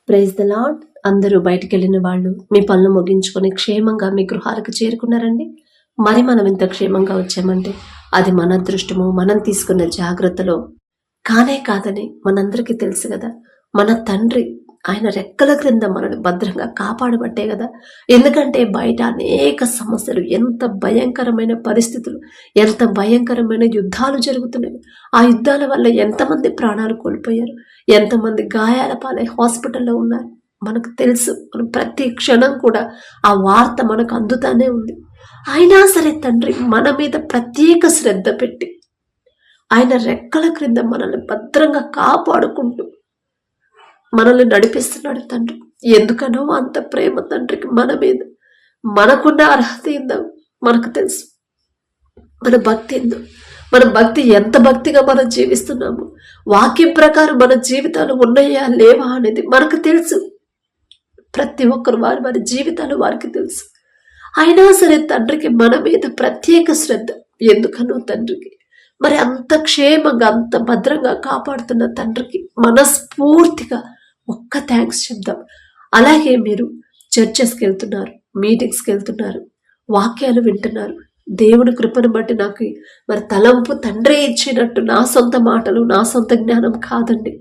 Praise the lord. అందరూ బయటికి వెళ్ళిన వాళ్ళు మీ పనులు ముగించుకొని క్షేమంగా మీ గృహాలకు చేరుకున్నారండి. మరి మనం ఇంత క్షేమంగా వచ్చామంటే అది మన అదృష్టము, మనం తీసుకున్న జాగ్రత్తలో కానే కాదని మనందరికీ తెలుసు కదా. మన తండ్రి ఆయన రెక్కల క్రింద మనల్ని భద్రంగా కాపాడబట్టే కదా. ఎందుకంటే బయట అనేక సమస్యలు, ఎంత భయంకరమైన పరిస్థితులు, ఎంత భయంకరమైన యుద్ధాలు జరుగుతున్నాయి. ఆ యుద్ధాల వల్ల ఎంతమంది ప్రాణాలు కోల్పోయారు, ఎంతమంది గాయాల పాలై హాస్పిటల్లో ఉన్నారు మనకు తెలుసు. మనం ప్రతి క్షణం కూడా ఆ వార్త మనకు అందుతానే ఉంది. అయినా సరే తండ్రి మన మీద ప్రత్యేక శ్రద్ధ పెట్టి ఆయన రెక్కల క్రింద మనల్ని భద్రంగా కాపాడుకుంటూ మనల్ని నడిపిస్తున్నాడు తండ్రి. ఎందుకనో అంత ప్రేమ తండ్రికి మన మీద. మనకున్న అర్హత ఏందో మనకు తెలుసు, మన భక్తి ఏందో, మన భక్తి ఎంత భక్తిగా మనం జీవిస్తున్నాము, వాక్యం ప్రకారం మన జీవితాలు ఉన్నాయా లేవా అనేది మనకు తెలుసు. ప్రతి ఒక్కరు వారి జీవితాలు వారికి తెలుసు. అయినా సరే తండ్రికి మన మీద ప్రత్యేక శ్రద్ధ. ఎందుకనో తండ్రికి మరి అంత క్షేమంగా అంత భద్రంగా కాపాడుతున్న తండ్రికి మనస్ఫూర్తిగా ఒక్క థ్యాంక్స్ చెప్దాం. అలాగే మీరు చర్చెస్కి వెళ్తున్నారు, మీటింగ్స్కి వెళ్తున్నారు, వాక్యాలు వింటున్నారు. దేవుని కృపను బట్టి నాకు మరి తలంపు తండ్రి ఇచ్చినట్టు నా సొంత మాటలు, నా సొంత జ్ఞానం కాదండి.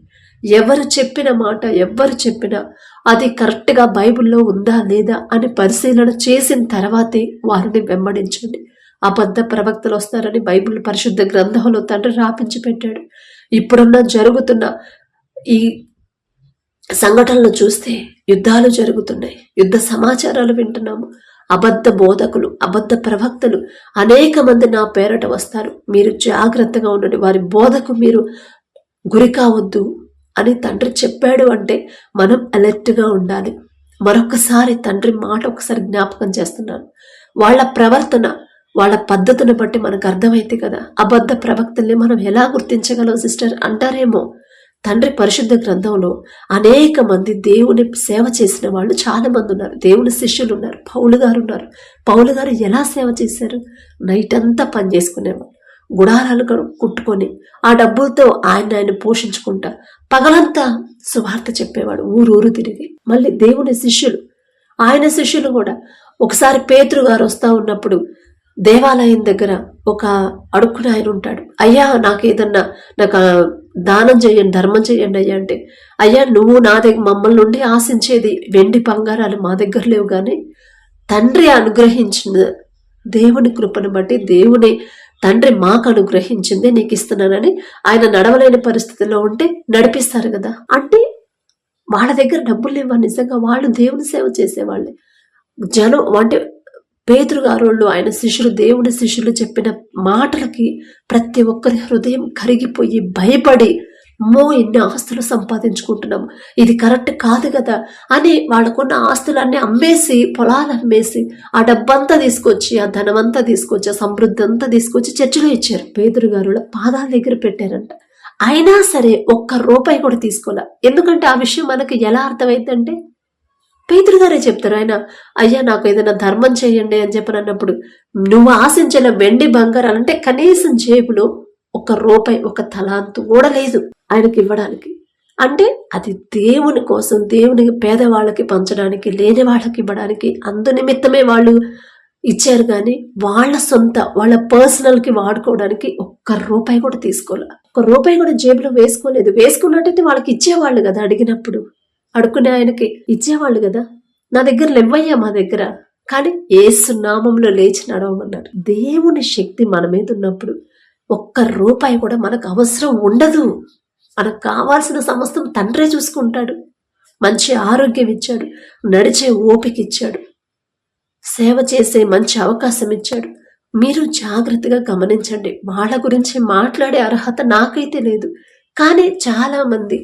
ఎవరు చెప్పిన మాట, ఎవరు చెప్పినా అది కరెక్ట్గా బైబిల్లో ఉందా లేదా అని పరిశీలన చేసిన తర్వాతే వారిని వెంబడించండి. అబద్ధ ప్రవక్తలు వస్తారని బైబిల్ పరిశుద్ధ గ్రంథంలో తండ్రి రాపించి పెట్టాడు. ఇప్పుడున్న జరుగుతున్న ఈ సంఘటనలు చూస్తే యుద్ధాలు జరుగుతున్నాయి, యుద్ధ సమాచారాలు వింటున్నాము. అబద్ధ బోధకులు, అబద్ధ ప్రవక్తలు అనేక మంది నా పేరట వస్తారు. మీరు జాగ్రత్తగా ఉండండి, వారి బోధకు మీరు గురి కావద్దు అని తండ్రి చెప్పాడు. అంటే మనం అలర్ట్గా ఉండాలి. మరొకసారి తండ్రి మాట ఒకసారి జ్ఞాపకం చేస్తున్నాను. వాళ్ళ ప్రవర్తన, వాళ్ళ పద్ధతిని బట్టి మనకు అర్థమైతే కదా అబద్ధ ప్రవక్తల్ని మనం ఎలా గుర్తించగలం సిస్టర్ అంటారేమో. తండ్రి పరిశుద్ధ గ్రంథంలో అనేక మంది దేవుని సేవ చేసిన వాళ్ళు చాలా మంది ఉన్నారు. దేవుని శిష్యులు ఉన్నారు. పౌలు గారు ఉన్నారు. పౌలు గారు ఎలా సేవ చేశారు? నైట్ అంతా పని చేసుకునేవారు, గుడారాలు కుట్టుకొని ఆ డబ్బులతో ఆయన పోషించుకుంటా పగలంతా సువార్త చెప్పేవాడు, ఊరూరు తిరిగి. మళ్ళీ దేవుని శిష్యులు, ఆయన శిష్యులు కూడా ఒకసారి పేతురు గారు వస్తా ఉన్నప్పుడు దేవాలయం దగ్గర ఒక అడుక్కుని ఆయన ఉంటాడు. అయ్యా నాకు ఏదన్నా నాకు దానం చేయండి, ధర్మం చేయండి అయ్యా అంటే, అయ్యా నువ్వు నా దగ్గర మమ్మల్ని నుండి ఆశించేది వెండి బంగారాలు మా దగ్గర లేవు, కానీ తండ్రి అనుగ్రహించిన దేవుని కృపను బట్టి దేవుని తండ్రి మాకు అనుగ్రహించిందే నీకు ఇస్తున్నానని ఆయన నడవలేని పరిస్థితిలో ఉంటే నడిపిస్తారు కదా. అంటే వాళ్ళ దగ్గర డబ్బులు లేవా? నిజంగా వాళ్ళు దేవుని సేవ చేసేవాళ్ళే. జనం అంటే పేతురు గారు ఆయన శిష్యులు, దేవుని శిష్యులు చెప్పిన మాటలకి ప్రతి ఒక్కరి హృదయం కరిగిపోయి భయపడి, ఎన్ని ఆస్తులు సంపాదించుకుంటున్నాము, ఇది కరెక్ట్ కాదు కదా అని వాళ్ళకున్న ఆస్తులన్నీ అమ్మేసి, పొలాలు అమ్మేసి ఆ డబ్బంతా తీసుకొచ్చి, ఆ ధనమంతా తీసుకొచ్చి, ఆ సమృద్ధి అంతా తీసుకొచ్చి చర్చిలో ఇచ్చారు. పేతురు గారు పాదాల దగ్గర పెట్టారంట. అయినా సరే ఒక్క రూపాయి కూడా తీసుకోలే. ఎందుకంటే ఆ విషయం మనకు ఎలా అర్థమైందంటే పేతురు గారే చెప్తారు. ఆయన అయ్యా నాకు ఏదైనా ధర్మం చేయండి అని చెప్పని అన్నప్పుడు నువ్వు ఆశించిన వెండి బంగారాలు అంటే కనీసం జేబులో ఒక రూపాయి, ఒక తలాంతు కూడా లేదు ఆయనకి ఇవ్వడానికి. అంటే అది దేవుని కోసం, దేవునికి పేదవాళ్ళకి పంచడానికి, లేని వాళ్ళకి ఇవ్వడానికి, అందు నిమిత్తమే వాళ్ళు ఇచ్చారు. కానీ వాళ్ళ సొంత, వాళ్ళ పర్సనల్కి వాడుకోవడానికి ఒక్క రూపాయి కూడా తీసుకోలే. ఒక రూపాయి కూడా జేబులో వేసుకోలేదు. వేసుకున్నట్టయితే వాళ్ళకి ఇచ్చేవాళ్ళు కదా, అడిగినప్పుడు అడుక్కునే ఆయనకి ఇచ్చేవాళ్ళు కదా. నా దగ్గర లేవయ్యా మా దగ్గర, కానీ యేసు నామంలో లేచి నడవమన్నారు. దేవుని శక్తి మన మీద ఉన్నప్పుడు ఒక్క రూపాయి కూడా మనకు అవసరం ఉండదు. మనకు కావాల్సిన సమస్తం తండ్రే చూసుకుంటాడు. మంచి ఆరోగ్యం ఇచ్చాడు, నడిచే ఓపిక ఇచ్చాడు, సేవ చేసే మంచి అవకాశం ఇచ్చాడు. మీరు జాగ్రత్తగా గమనించండి. వాళ్ళ గురించి మాట్లాడే అర్హత నాకైతే లేదు. కానీ చాలా మంది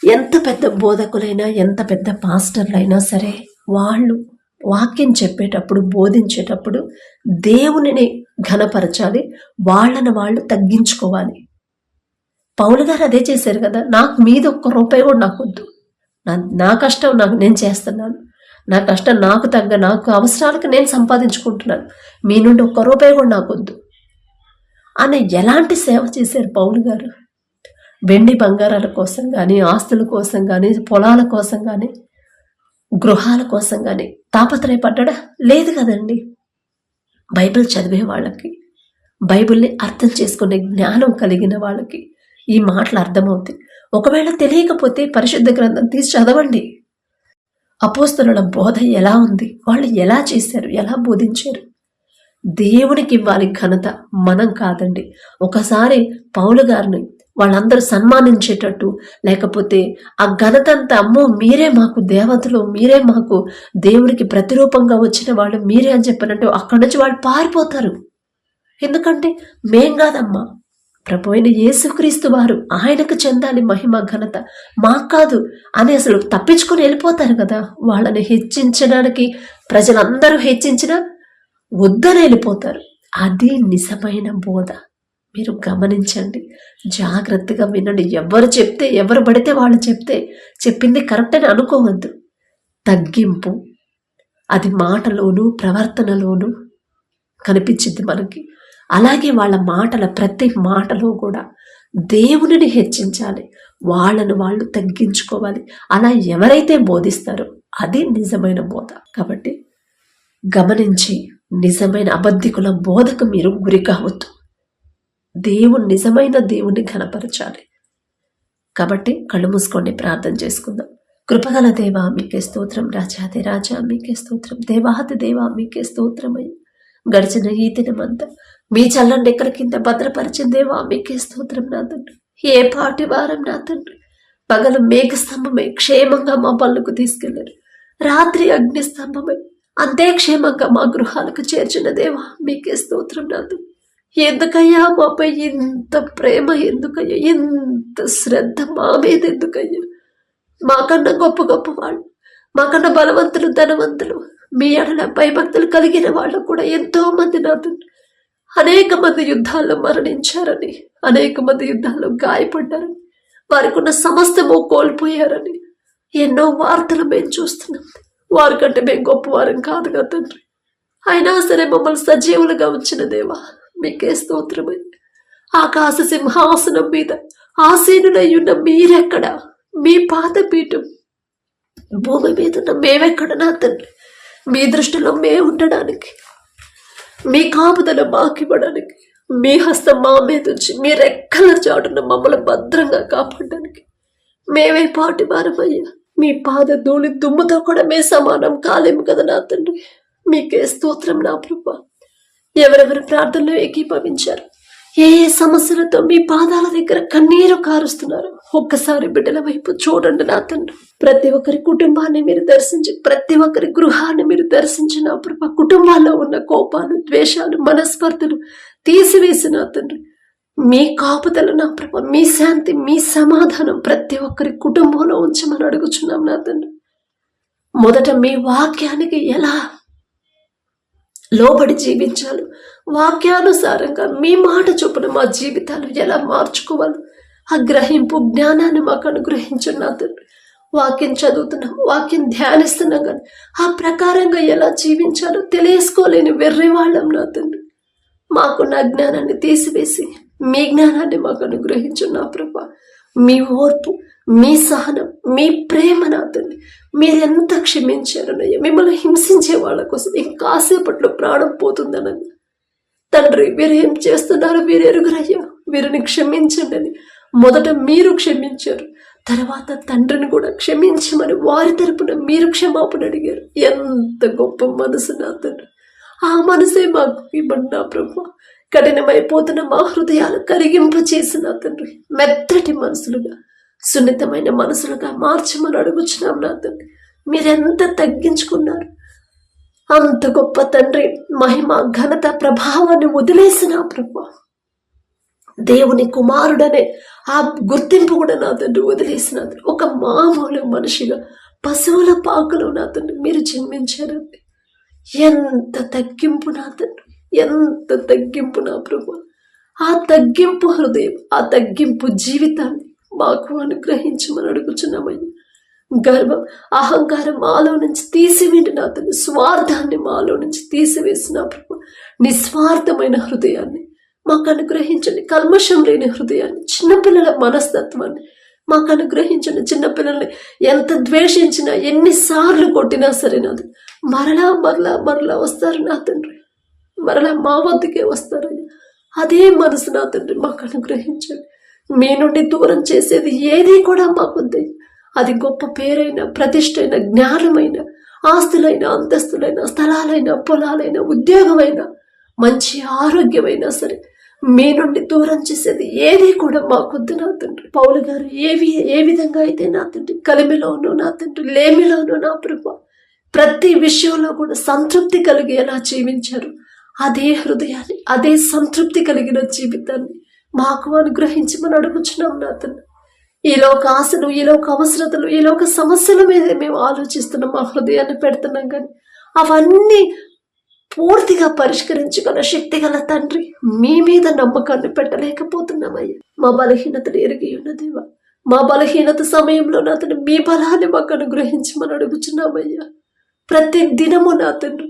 ఎంత పెద్ద బోధకులైనా, ఎంత పెద్ద పాస్టర్లైనా సరే, వాళ్ళు వాక్యం చెప్పేటప్పుడు, బోధించేటప్పుడు దేవునిని ఘనపరచాలి, వాళ్ళని వాళ్ళు తగ్గించుకోవాలి. పౌలు గారు అదే చేశారు కదా. నాకు మీద ఒక్క రూపాయి కూడా నాకు వద్దు, నా కష్టం నేను చేస్తున్నాను, నా కష్టం నాకు తగ్గ, నాకు అవసరాలకు నేను సంపాదించుకుంటున్నాను, మీ నుండి ఒక్క రూపాయి కూడా నాకు వద్దు అని ఎలాంటి సేవ చేశారు పౌలు గారు. వెండి బంగారాల కోసం కానీ, ఆస్తుల కోసం కానీ, పొలాల కోసం కానీ, గృహాల కోసం కానీ తాపత్రయపడ్డా? లేదు కదండి. బైబిల్ చదివే వాళ్ళకి, బైబిల్ని అర్థం చేసుకునే జ్ఞానం కలిగిన వాళ్ళకి ఈ మాటలు అర్థమవుతాయి. ఒకవేళ తెలియకపోతే పరిశుద్ధ గ్రంథం తీసి చదవండి. అపోస్తలుల బోధ ఎలా ఉంది, వాళ్ళు ఎలా చేశారు, ఎలా బోధించారు. దేవునికి ఇవ్వాలి ఘనత, మనం కాదండి. ఒకసారి పౌలు గారిని వాళ్ళందరూ సన్మానించేటట్టు, లేకపోతే ఆ ఘనత అంతా, అమ్మో మీరే మాకు దేవతలు, మీరే మాకు దేవుడికి ప్రతిరూపంగా వచ్చిన వాళ్ళు మీరే అని చెప్పినట్టు అక్కడి నుంచి వాళ్ళు పారిపోతారు. ఎందుకంటే మేం కాదమ్మా, ప్రభు అయిన యేసుక్రీస్తు వారు, ఆయనకు చెందాలి మహిమ ఘనత, మాకు కాదు అని అసలు తప్పించుకొని వెళ్ళిపోతారు కదా. వాళ్ళని హెచ్చించడానికి ప్రజలందరూ హెచ్చించినా వద్దని వెళ్ళిపోతారు. అది నిజమైన బోధ. మీరు గమనించండి, జాగ్రత్తగా వినండి. ఎవరు చెప్తే, ఎవరు పడితే వాళ్ళు చెప్పింది కరెక్ట్ అని అనుకోవద్దు. తగ్గింపు అది మాటలోను ప్రవర్తనలోను కనిపించింది మనకి. అలాగే వాళ్ళ మాటల ప్రతి మాటలో కూడా దేవునిని హెచ్చించాలి, వాళ్ళను వాళ్ళు తగ్గించుకోవాలి. అలా ఎవరైతే బోధిస్తారో అది నిజమైన బోధ. కాబట్టి గమనించి నిజమైన అబద్ధికుల బోధకు మీరు గురి కావద్దు. నిజమైన దేవుణ్ణి ఘనపరచాలి. కాబట్టి కళ్ళు మూసుకోండి, ప్రార్థన చేసుకుందాం. కృపగల దేవా మీకే స్తోత్రం, రాజాది రాజా మీకే స్తోత్రం, దేవాది దేవా మీకే స్తోత్రమయ్య. గడిచిన ఈ దినమంతా మీ చల్లని ఎక్కల కింద భద్రపరిచిన దేవా మీకే స్తోత్రం నా తండ్రి. ఏ పాటి వారం నా తండ్రి, పగలు మేఘ స్తంభమై క్షేమంగా మా పనులకు తీసుకెళ్లారు, రాత్రి అగ్ని స్తంభమై అంతే క్షేమంగా మా గృహాలకు చేర్చిన దేవా మీకే స్తోత్రం నా తండ్రి. ఎందుకయ్యా మాపై ఇంత ప్రేమ, ఎందుకయ్యా ఇంత శ్రద్ధ మా మీద, ఎందుకయ్యా మాకన్నా గొప్ప గొప్ప వాళ్ళు, మాకన్నా బలవంతులు ధనవంతులు, మీ ఎడల భయభక్తులు కలిగిన వాళ్ళు కూడా ఎంతో మంది నా తండ్రి అనేక మంది యుద్ధాల్లో మరణించారని, అనేక మంది యుద్ధాల్లో గాయపడ్డారని, వారికి ఉన్న సమస్తము కోల్పోయారని ఎన్నో వార్తలు మేము చూస్తున్నాం. వారికంటే మేము గొప్పవారం కాదుగా తండ్రి, అయినా సరే మమ్మల్ని సజీవులుగా ఉంచిన దేవా మీకే స్తోత్రమై. ఆకాశ సింహాసనం మీద ఆసీనులై ఉన్న మీరెక్కడ, మీ పాదపీఠం భూమి మీద ఉన్న మేమెక్కడ నా తండ్రి. మీ దృష్టిలో మేము ఉండడానికి, మీ కాపుదల మాకివ్వడానికి, మీ హస్తం మా మీద ఉంచి మీ రెక్కల చాటున మమ్మల్ని భద్రంగా కాపాడడానికి మేమే పాటి వారమయ్యా. మీ పాద ధూళి దుమ్ముతో కూడా మే సమానం కాలేము కదా నా తండ్రి. మీకే స్తోత్రం నా ప్రభా. ఎవరెవరు ప్రార్థనలో ఏకీభవించారు, ఏ ఏ సమస్యలతో మీ పాదాల దగ్గర కన్నీరు కారుస్తున్నారు, ఒక్కసారి బిడ్డల వైపు చూడండి నా తండ్రి. ప్రతి ఒక్కరి కుటుంబాన్ని మీరు దర్శించి, ప్రతి ఒక్కరి గృహాన్ని మీరు దర్శించిన ప్రభా. కుటుంబాల్లో ఉన్న కోపాలు, ద్వేషాలు, మనస్పర్ధలు తీసివేసిన తండ్రి, మీ కాపుదల నా ప్రభా, మీ శాంతి, మీ సమాధానం ప్రతి ఒక్కరి కుటుంబంలో ఉంచమని అడుగుచున్నాం నా తండ్రి. మొదట మీ వాక్యానికి ఎలా లోబడి జీవించాలి, వాక్యానుసారంగా మీ మాట చొప్పున మా జీవితాలు ఎలా మార్చుకోవాలి, ఆ గ్రహింపు జ్ఞానాన్ని మాకు అనుగ్రహించు నా తండ్రి. వాక్యం చదువుతున్నాం, వాక్యం ధ్యానిస్తున్నాం, కానీ ఆ ప్రకారంగా ఎలా జీవించాలో తెలియసుకోలేని వెర్రివాళ్ళం నా తండ్రి. మాకున్న జ్ఞానాన్ని తీసివేసి మీ జ్ఞానాన్ని మాకు అనుగ్రహించు నా ప్రభా. మీ ఓర్పు, మీ సహనం, మీ ప్రేమ నా తండ్రి. మీరెంత క్షమించారనయ్యా. మిమ్మల్ని హింసించే వాళ్ళ కోసం ఇంకాసేపట్లో ప్రాణం పోతుందనగా తండ్రి, వీరేం చేస్తున్నారో వీరు ఎరుగురయ్యా, వీరిని క్షమించండి అని మొదట మీరు క్షమించారు, తర్వాత తండ్రిని కూడా క్షమించమని వారి తరపున మీరు క్షమాపణ అడిగారు. ఎంత గొప్ప మనసు నా తండ్రి. ఆ మనసే మాకు ఇవ్వండి నా ప్రభు. కఠినమైపోతున్న మా హృదయాలు కరిగింప చేసిన తండ్రి, మెత్తటి మనసులుగా, సున్నితమైన మనసులుగా మార్చమని అడుగుచున్నాం నా తండ్రి. మీరెంత తగ్గించుకున్నారు, అంత గొప్ప తండ్రి. మహిమ, ఘనత, ప్రభావాన్ని వదిలేసిన ప్రభు, దేవుని కుమారుడనే ఆ గుర్తింపు కూడా నా తండ్రి వదిలేసిన ఒక మామూలు మనిషిగా పశువుల పాకలో నా తండ్రి మీరు జన్మించారండి. ఎంత తగ్గింపు నా తండ్రి, ఎంత తగ్గింపు నా ప్రభు. ఆ తగ్గింపు హృదయం, ఆ తగ్గింపు జీవితాన్ని మాకు అనుగ్రహించమని అడుగుచున్నామయ్యా. గర్వం, అహంకారం మాలో నుంచి తీసివేయండి నా తండ్రి. స్వార్థాన్ని మాలో నుంచి తీసివేసిన ప్రభు, నిస్వార్థమైన హృదయాన్ని మాకు అనుగ్రహించండి. కల్మషం లేని హృదయాన్ని, చిన్నపిల్లల మనస్తత్వాన్ని మాకు అనుగ్రహించండి. చిన్నపిల్లల్ని ఎంత ద్వేషించినా, ఎన్నిసార్లు కొట్టినా సరే నాది మరలా మరలా మరలా వస్తారు నా తండ్రి, మరలా మా వద్దకే వస్తారయ్యా. అదే మనసు నా తండ్రి మాకు అనుగ్రహించండి. మీ నుండి దూరం చేసేది ఏది కూడా మాకొద్దు. అది గొప్ప పేరైన, ప్రతిష్టైన, జ్ఞానమైన, ఆస్తులైన, అంతస్తులైన, స్థలాలైన, పొలాలైన, ఉద్యోగమైన, మంచి ఆరోగ్యమైనా సరే మీ నుండి దూరం చేసేది ఏది కూడా మాకొద్దు నా తండ్రి. పౌలు గారు ఏ విధంగా అయితే నా తండ్రి కలిమిలోనూ, నా తండ్రి లేమిలోనూ, నా ప్రభు ప్రతి విషయంలో కూడా సంతృప్తి కలిగి ఎలా జీవించారు, అదే హృదయాన్ని, అదే సంతృప్తి కలిగిన జీవితాన్ని మాకు అనుగ్రహించమని అడుగుచున్నాం నా తండ్రి. ఈలోక ఆశలు, ఈలోక అవసరతలు, ఈలోక సమస్యల మీద మేము ఆలోచిస్తున్నాం, మా హృదయాన్ని పెడుతున్నాం. కానీ అవన్నీ పూర్తిగా పరిష్కరించగల శక్తి గల తండ్రి మీ మీద నమ్మకాన్ని పెట్టలేకపోతున్నామయ్యా. మా బలహీనతను ఎరిగి ఉన్నదేవా, మా బలహీనత సమయంలో నా తండ్రి మీ బలాన్ని మాకు అనుగ్రహించమని అడుగుచున్నామయ్యా. ప్రతి దినము నా తండ్రి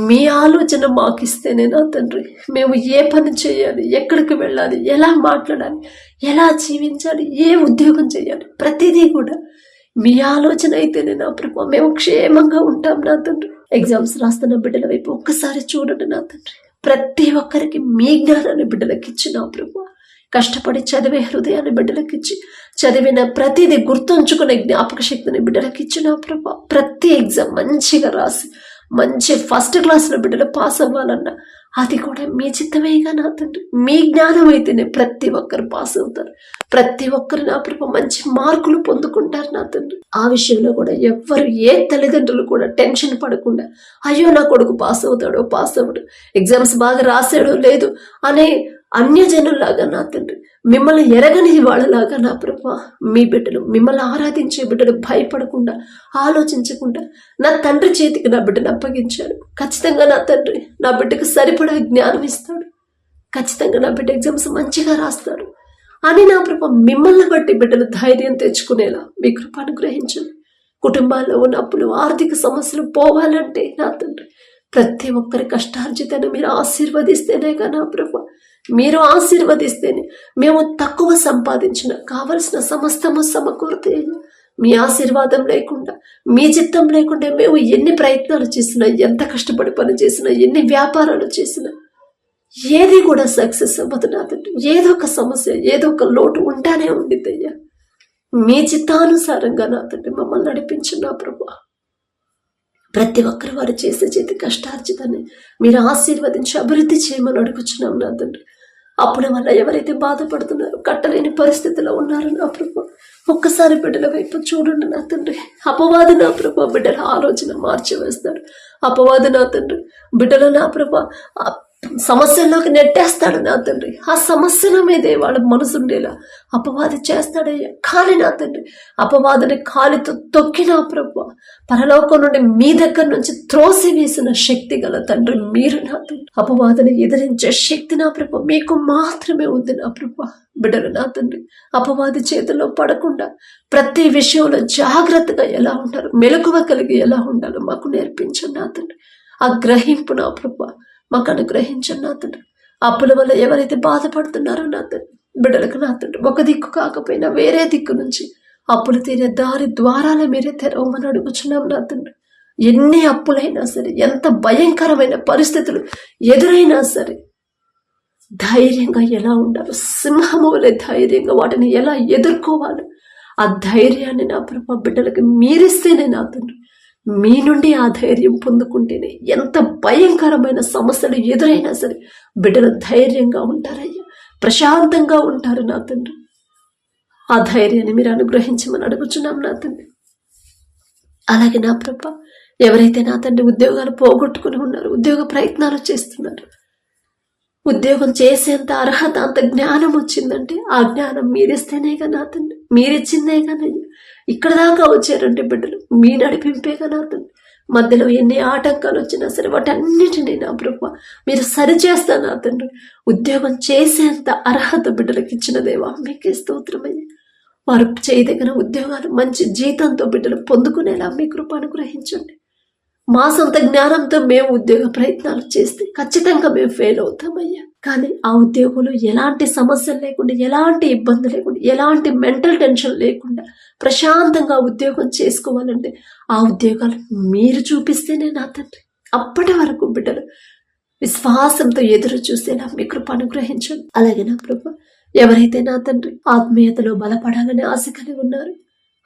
మీ ఆలోచన మాకిస్తేనే నా తండ్రి మేము ఏ పని చేయాలి, ఎక్కడికి వెళ్ళాలి, ఎలా మాట్లాడాలి, ఎలా జీవించాలి, ఏ ఉద్యోగం చేయాలి, ప్రతిదీ కూడా మీ ఆలోచన అయితేనే నా ప్రభు మేము క్షేమంగా ఉంటాం నా తండ్రి. ఎగ్జామ్స్ రాస్తున్న బిడ్డల వైపు ఒక్కసారి చూడండి నా తండ్రి. ప్రతి ఒక్కరికి మీ జ్ఞానాన్ని బిడ్డలకిచ్చి నా ప్రభు, కష్టపడి చదివే హృదయాన్ని బిడ్డలకిచ్చి, చదివిన ప్రతిదీ గుర్తుంచుకునే జ్ఞాపక శక్తిని బిడ్డలకిచ్చి నా ప్రభు, ప్రతి ఎగ్జామ్ మంచిగా రాసి మంచి ఫస్ట్ క్లాస్లో బిడ్డలు పాస్ అవ్వాలన్నా అది కూడా మీ చిత్తమేగా నా తండ్రి. మీ జ్ఞానం అయితేనే ప్రతి ఒక్కరు పాస్ అవుతారు, ప్రతి ఒక్కరు నా ప్రభు మంచి మార్కులు పొందుకుంటారు నా తండ్రి. ఆ విషయంలో కూడా ఎవ్వరు, ఏ తల్లిదండ్రులు కూడా టెన్షన్ పడకుండా అయ్యో నా కొడుకు పాస్ అవుతాడో, పాస్ అవ్వడు, ఎగ్జామ్స్ బాగా రాసాడో లేదు అనే అన్యజనుల్లాగా నా తండ్రి, మిమ్మల్ని ఎరగని వాళ్ళలాగా నా ప్రభు మీ బిడ్డలు, మిమ్మల్ని ఆరాధించే బిడ్డలు భయపడకుండా, ఆలోచించకుండా నా తండ్రి చేతికి నా బిడ్డను అప్పగించాడు. ఖచ్చితంగా నా తండ్రి నా బిడ్డకు సరిపడా జ్ఞానం ఇస్తాడు, ఖచ్చితంగా నా బిడ్డ ఎగ్జామ్స్ మంచిగా రాస్తాడు అని నా ప్రభు మిమ్మల్ని బట్టి బిడ్డలు ధైర్యం తెచ్చుకునేలా మీ కృప అనుగ్రహించండి. కుటుంబాల్లో ఉన్న అప్పులు, ఆర్థిక సమస్యలు పోవాలంటే నా తండ్రి ప్రతి ఒక్కరి కష్టార్జితాన్ని మీరు ఆశీర్వదిస్తేనేగా నా ప్రభు, మీరు ఆశీర్వదిస్తేనే మేము తక్కువ సంపాదించిన కావలసిన సమస్తము సమకూర్తే. మీ ఆశీర్వాదం లేకుండా, మీ చిత్తం లేకుండా మేము ఎన్ని ప్రయత్నాలు చేసినా, ఎంత కష్టపడి పని చేసినా, ఎన్ని వ్యాపారాలు చేసినా ఏది కూడా సక్సెస్ అవ్వదు నా తండ్రి. ఏదో ఒక సమస్య, ఏదో ఒక లోటు ఉంటానే ఉండిద్దయ్యా. మీ చిత్తానుసారంగా నా తండ్రి మమ్మల్ని నడిపించు నా ప్రభు. ప్రతి ఒక్కరు వారు చేతి కష్టార్జితాన్ని మీరు ఆశీర్వదించి అభివృద్ధి చేయమని అడుగుచున్నాం నా తండ్రి. అప్పుల వల్ల ఎవరైతే బాధపడుతున్నారో, కట్టలేని పరిస్థితిలో ఉన్నారో నా ప్రభు ఒక్కసారి బిడ్డల వైపు చూడండి నా తండ్రి. అపవాది నా ప్రభు బిడ్డల ఆలోచన మార్చివేస్తాడు. అపవాది నా తండ్రి బిడ్డలు నా ప్రభు సమస్యల్లోకి నెట్టేస్తాడు నా తండ్రి. ఆ సమస్యల మీదే వాళ్ళ మనసు ఉండేలా అపవాది చేస్తాడయ్యా. కానీ నా తండ్రి అపవాదిని కాలితో తొక్కినా ప్రభు పరలోకం నుండి మీ దగ్గర నుంచి త్రోసి వేసిన శక్తి గల తండ్రి మీరు నా తండ్రి. అపవాదిని ఎదిరించే శక్తి నా ప్రభు మీకు మాత్రమే ఉంది నా ప్రభు. బిడ్డలు నా తండ్రి అపవాది చేతిలో పడకుండా ప్రతి విషయంలో జాగ్రత్తగా ఎలా ఉంటారు, మెలకువ కలిగి ఎలా ఉండాలో మాకు నేర్పించండి నా తండ్రి. ఆ గ్రహింపు నా ప్రభు మాకు అనుగ్రహించండి నా తండ్రి. అప్పుల వల్ల ఎవరైతే బాధపడుతున్నారో నా తండ్రి బిడ్డలకు నా తండ్రి ఒక దిక్కు కాకపోయినా వేరే దిక్కు నుంచి అప్పులు తీరే దారి ద్వారాలే మీరే తెరవమని అడుగుచున్నాం నా తండ్రి. ఎన్ని అప్పులైనా సరే, ఎంత భయంకరమైన పరిస్థితులు ఎదురైనా సరే ధైర్యంగా ఎలా ఉండాలో, సింహము వలె ధైర్యంగా వాటిని ఎలా ఎదుర్కోవాలో ఆ ధైర్యాన్ని నా ప్రభు బిడ్డలకు మీరిస్తేనే నా తండ్రి, మీ నుండి ఆ ధైర్యం పొందుకుంటేనే ఎంత భయంకరమైన సమస్యలు ఎదురైనా సరే బిడ్డలు ధైర్యంగా ఉంటారయ్యా, ప్రశాంతంగా ఉంటారు నా తండ్రి. ఆ ధైర్యాన్ని మీరు అనుగ్రహించమని అడుగుచున్నాం నా తండ్రి. అలాగే నా ప్రభు ఎవరైతే నా తండ్రి ఉద్యోగాలు పోగొట్టుకుని ఉన్నారు, ఉద్యోగ ప్రయత్నాలు చేస్తున్నారు, ఉద్యోగం చేసేంత అర్హత, అంత జ్ఞానం వచ్చిందంటే ఆ జ్ఞానం మీరిస్తేనేగా నా తండ్రి, మీరిచ్చిందేగానయ్యా. ఇక్కడ దాకా వచ్చారంటే బిడ్డలు మీ నడిపింపేగా నా తండ్రి. మధ్యలో ఎన్ని ఆటంకాలు వచ్చినా సరే వాటన్నిటినీ నా ప్రభు మీరు సరిచేస్తా నా తండ్రి. ఉద్యోగం చేసేంత అర్హత బిడ్డలకు ఇచ్చిన దేవా మీకే స్తోత్రమయ్యా. వారు చేయదగిన ఉద్యోగాలు మంచి జీతంతో బిడ్డలు పొందుకునేలా మీ కృప అనుగ్రహించండి. మా సొంత జ్ఞానంతో మేము ఉద్యోగ ప్రయత్నాలు చేస్తే ఖచ్చితంగా మేము ఫెయిల్ అవుతామయ్యా. కానీ ఆ ఉద్యోగంలో ఎలాంటి సమస్యలు లేకుండా, ఎలాంటి ఇబ్బంది లేకుండా, ఎలాంటి మెంటల్ టెన్షన్ లేకుండా ప్రశాంతంగా ఉద్యోగం చేసుకోవాలంటే ఆ ఉద్యోగాలు మీరు చూపిస్తేనే నా తండ్రి. అప్పటి వరకు బిడ్డలు విశ్వాసంతో ఎదురు చూసేలా మీ కృప అనుగ్రహించండి. అలాగే నా ప్రభు, ఎవరైతే నా తండ్రి ఆత్మీయతలో బలపడాలని ఆశ కలిగి ఉన్నారు,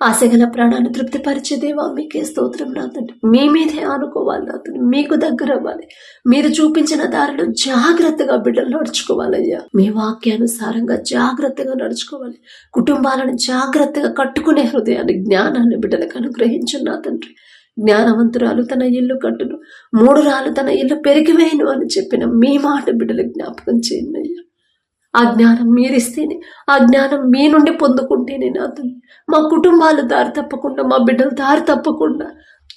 ఆశగల ప్రాణాన్ని తృప్తిపరిచే దేవా మీకే స్తోత్రం నా తండ్రి. మీ మీదే ఆనుకోవాలి నా తండ్రి, మీకు దగ్గర అవ్వాలి. మీరు చూపించిన దారిలో జాగ్రత్తగా బిడ్డలు నడుచుకోవాలయ్యా. మీ వాక్యానుసారంగా జాగ్రత్తగా నడుచుకోవాలి. కుటుంబాలను జాగ్రత్తగా కట్టుకునే హృదయాన్ని, జ్ఞానాన్ని బిడ్డలకు అనుగ్రహించు నా తండ్రి. జ్ఞానవంతురాలు తన ఇల్లు కట్టును, 3 రాళ్ళు తన ఇల్లు పెరిగివేయను అని చెప్పిన మీ మాట బిడ్డలు జ్ఞాపకం చేయండి అయ్యా. ఆ జ్ఞానం మీరిస్తేనే, ఆ జ్ఞానం మీ నుండి పొందుకుంటేనే నా తండ్రి మా కుటుంబాలు దారి తప్పకుండా, మా బిడ్డలు దారి తప్పకుండా,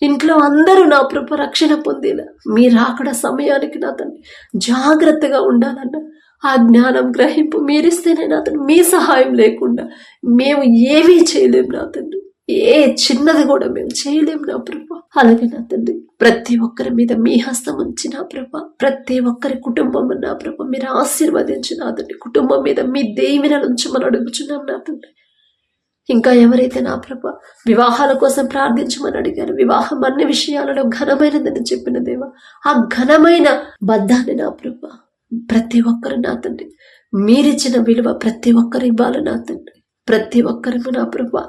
ఇంట్లో అందరూ నా ప్రభు రక్షణ పొందేలా మీరు అక్కడ సమయానికి నా తండ్రి జాగ్రత్తగా ఉండాలన్న ఆ జ్ఞానం గ్రహింపు మీరిస్తేనే నా తండ్రి. మీ సహాయం లేకుండా మేము ఏమీ చేయలేము నా తండ్రి. ఏ చిన్నది కూడా మేము చేయలేము నా ప్రభు. అలాగే నా తండ్రి, ప్రతి ఒక్కరి మీద మీ హస్తం ఉంచి నా ప్రభు, ప్రతి ఒక్కరి కుటుంబం నా ప్రభు మీరు ఆశీర్వదించి నా తండ్రి, కుటుంబం మీద మీ దీవెనలు ఉంచమని అడుగుచున్నాం నా తండ్రి. ఇంకా ఎవరైతే నా ప్రభు వివాహాల కోసం ప్రార్థించమని అడిగారు, వివాహం అన్ని విషయాలలో ఘనమైనదని చెప్పిన దేవా, ఆ ఘనమైన బద్ధాన్ని నా ప్రభు ప్రతి ఒక్కరు నా తండ్రి మీరిచ్చిన విలువ ప్రతి ఒక్కరు ఇవ్వాలి నా తండ్రి. ప్రతి ఒక్కరు నా ప్రభు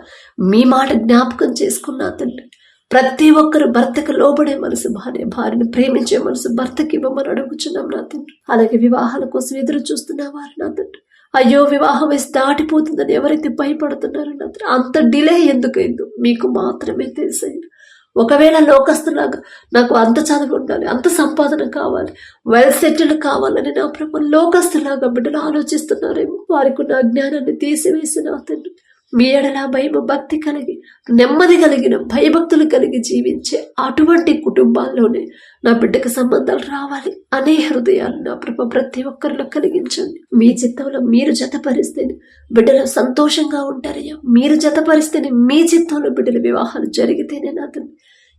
మీ మాట జ్ఞాపకం చేసుకున్నా తండ్రి. ప్రతి ఒక్కరు భర్తకు లోబడే మనసు, భార్యను ప్రేమించే మనసు భర్తకి ఇవ్వమని అడుగుచున్నాం నా తండ్రి. అలాగే వివాహాల కోసం ఎదురు చూస్తున్న వారు నా తండ్రి, అయ్యో వివాహం వయసు దాటిపోతుందని ఎవరైతే భయపడుతున్నారో నా తండ్రి, అంత డిలే ఎందుకైందో మీకు మాత్రమే తెలుసైనా. ఒకవేళ లోకస్తులాగా నాకు అంత చదువు ఉండాలి, అంత సంపాదన కావాలి, వెల్ సెటిల్డ్ కావాలని నా ప్రభు లోకస్తులాగా బిడ్డలు ఆలోచిస్తున్నారేమో, వారికి నా జ్ఞానాన్ని తీసివేసిన తండ్రి మీ ఎడల భయం భక్తి కలిగి, నెమ్మది కలిగిన భయభక్తులు కలిగి జీవించే అటువంటి కుటుంబాల్లోనే నా బిడ్డకు సంబంధాలు రావాలి అనే హృదయాలు నా ప్రభు ప్రతి ఒక్కరిలో కలిగించండి. మీ చిత్తంలో మీరు జతపరిస్తేనే బిడ్డలు సంతోషంగా ఉంటారయ్యా. మీరు జతపరిస్తేనే మీ చిత్తంలో బిడ్డల వివాహాలు జరిగితేనే నా తండ్రి